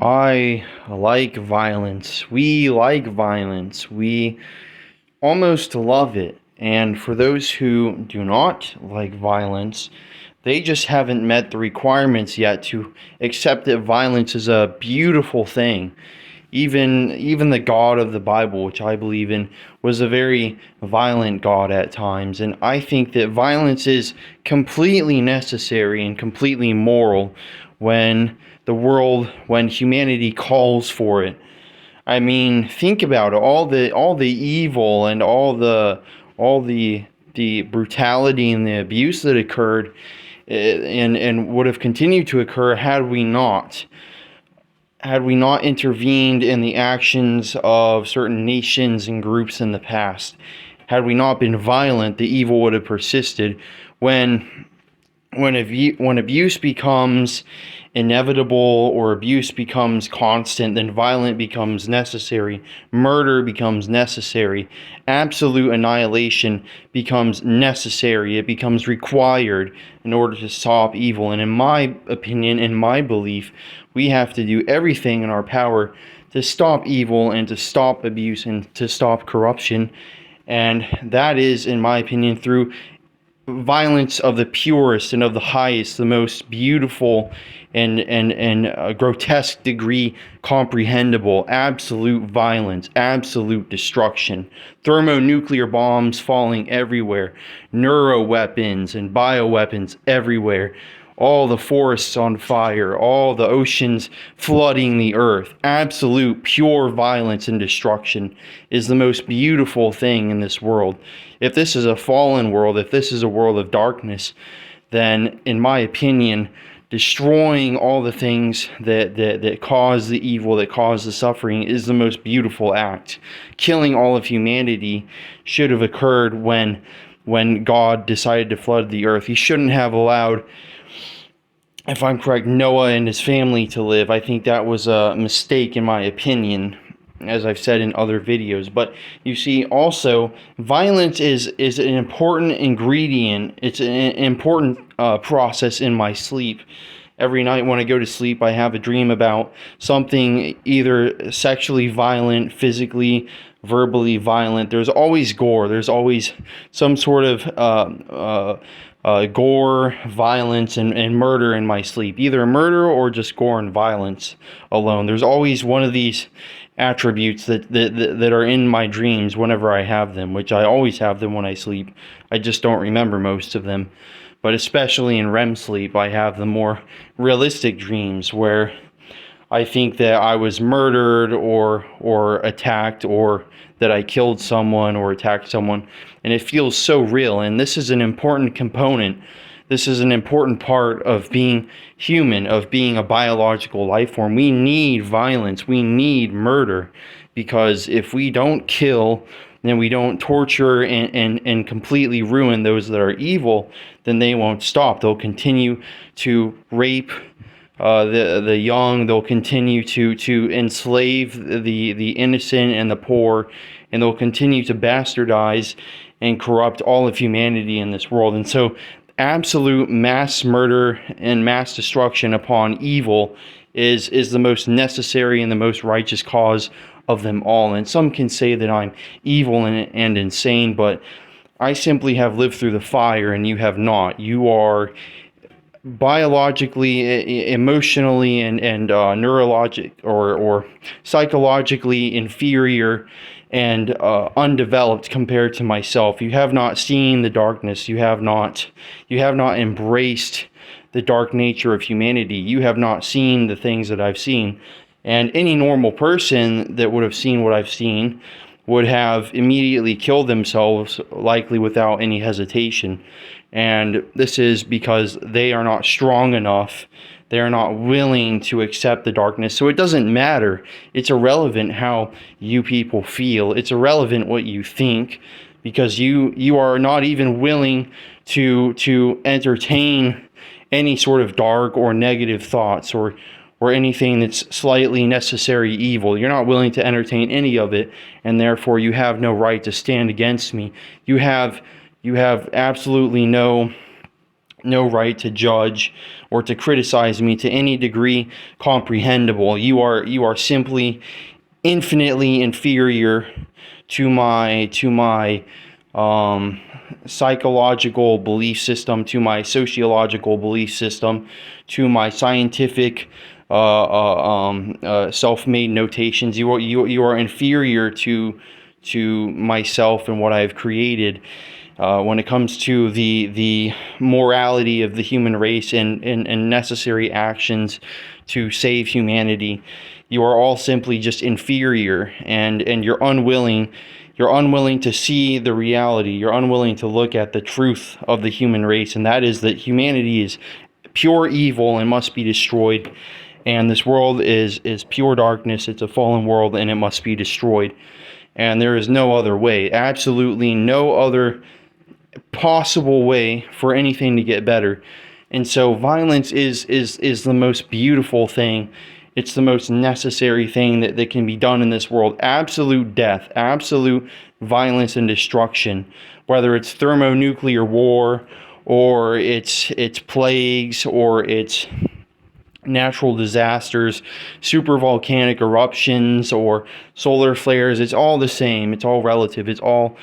I like violence. We like violence. We almost love it. And for those who do not like violence, they just haven't met the requirements yet to accept that violence is a beautiful thing. Even the God of the Bible, which I believe in, was a very violent God at times. And I think that violence is completely necessary and completely moral when when humanity calls for it. I mean, think about it. All the evil and all the brutality and the abuse that occurred, and would have continued to occur had we not intervened in the actions of certain nations and groups in the past. Had we not been violent, the evil would have persisted. When when abuse becomes inevitable or abuse becomes constant, then violence becomes necessary. Murder becomes necessary. Absolute annihilation becomes necessary. It becomes required in order to stop evil. And in my opinion, in my belief, we have to do everything in our power to stop evil and to stop abuse and to stop corruption. And that is, in my opinion, through violence of the purest and of the highest, the most beautiful and grotesque degree comprehensible, absolute violence, absolute destruction, thermonuclear bombs falling everywhere, neuro weapons and bioweapons everywhere, all the forests on fire, all the oceans flooding the earth. Absolute pure violence and destruction is the most beautiful thing in this world. If this is a fallen world, if this is a world of darkness, then, in my opinion, destroying all the things that cause the evil, that cause the suffering, is the most beautiful act. Killing all of humanity should have occurred when God decided to flood the earth. He shouldn't have allowed, if I'm correct, Noah and his family to live. I think that was a mistake, in my opinion, as I've said in other videos. But you see, also, violence is an important ingredient. It's an important process in my sleep. Every night when I go to sleep, I have a dream about something either sexually violent, physically, verbally violent. There's always gore. There's always some sort of gore, violence, and murder in my sleep. Either murder or just gore and violence alone. There's always one of these attributes that are in my dreams whenever I have them, which I always have them when I sleep. I just don't remember most of them. But especially in REM sleep, I have the more realistic dreams where I think that I was murdered or attacked, or that I killed someone or attacked someone, and it feels so real. And this is an important component. This is an important part of being human, of being a biological life form. We need violence. We need murder, because if we don't kill, then we don't torture and completely ruin those that are evil, then they won't stop. They'll continue to rape the young. They'll continue to enslave the innocent and the poor, and they'll continue to bastardize and corrupt all of humanity in this world. And so, absolute mass murder and mass destruction upon evil is the most necessary and the most righteous cause of them all. And some can say that I'm evil and insane, but I simply have lived through the fire and you have not. You are biologically, emotionally, and neurologic or psychologically inferior and undeveloped compared to myself. You have not seen the darkness. You have not embraced the dark nature of humanity. You have not seen the things that I've seen. And any normal person that would have seen what I've seen would have immediately killed themselves, likely without any hesitation. And this is because they are not strong enough. They are not willing to accept the darkness. So it doesn't matter. It's irrelevant how you people feel. It's irrelevant what you think, because you are not even willing to entertain any sort of dark or negative thoughts or anything that's slightly necessary evil. You're not willing to entertain any of it, and therefore you have no right to stand against me. You have absolutely no no right to judge or to criticize me to any degree comprehensible. You are simply infinitely inferior to my um, psychological belief system, to my sociological belief system, to my scientific self-made notations. You are inferior to myself and what I've created. When it comes to the morality of the human race and necessary actions to save humanity, you are all simply just inferior, and you're unwilling to see the reality. You're unwilling to look at the truth of the human race, and that is that humanity is pure evil and must be destroyed, and this world is pure darkness. It's a fallen world, and it must be destroyed. And there is no other way, absolutely no other possible way for anything to get better. And so violence is the most beautiful thing. It's the most necessary thing that can be done in this world. Absolute death, absolute violence and destruction, whether it's thermonuclear war or it's plagues or it's natural disasters, super volcanic eruptions or solar flares. It's all the same. It's all relative. It's all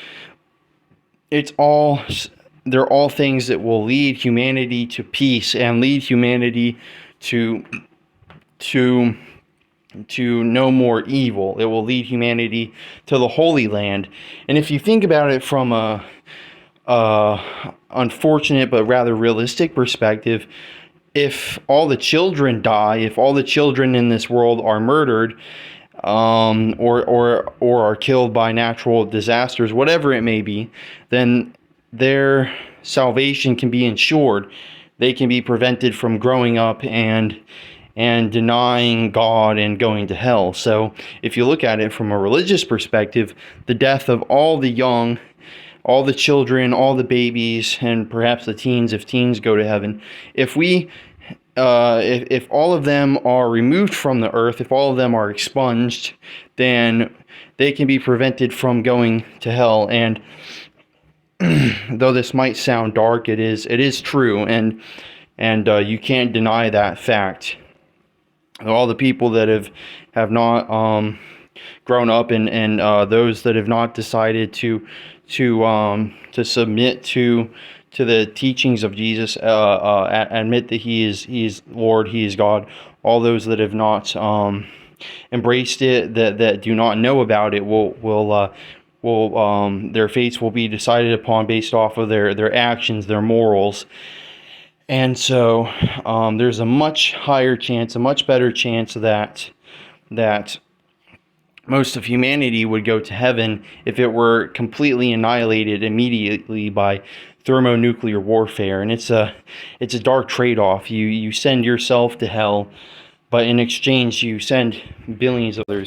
they're all things that will lead humanity to peace and lead humanity to to no more evil. It will lead humanity to the Holy Land. And if you think about it from a unfortunate but rather realistic perspective, if all the children die, if all the children in this world are murdered, or are killed by natural disasters, whatever it may be, then their salvation can be ensured. They can be prevented from growing up and denying God and going to hell. So if you look at it from a religious perspective, the death of all the young, all the children, all the babies, and perhaps the teens, if teens go to heaven, if all of them are removed from the earth, if all of them are expunged, then they can be prevented from going to hell. And though this might sound dark, it is true, and you can't deny that fact. All the people that have not grown up, and those that have not decided to submit to the teachings of Jesus, admit that He is Lord, He is God. All those that have not embraced it, that do not know about it, will their fates will be decided upon based off of their actions, their morals. And so there's a much higher chance, a much better chance that most of humanity would go to heaven if it were completely annihilated immediately by thermonuclear warfare. And it's a dark trade-off. You send yourself to hell, but in exchange you send billions of others.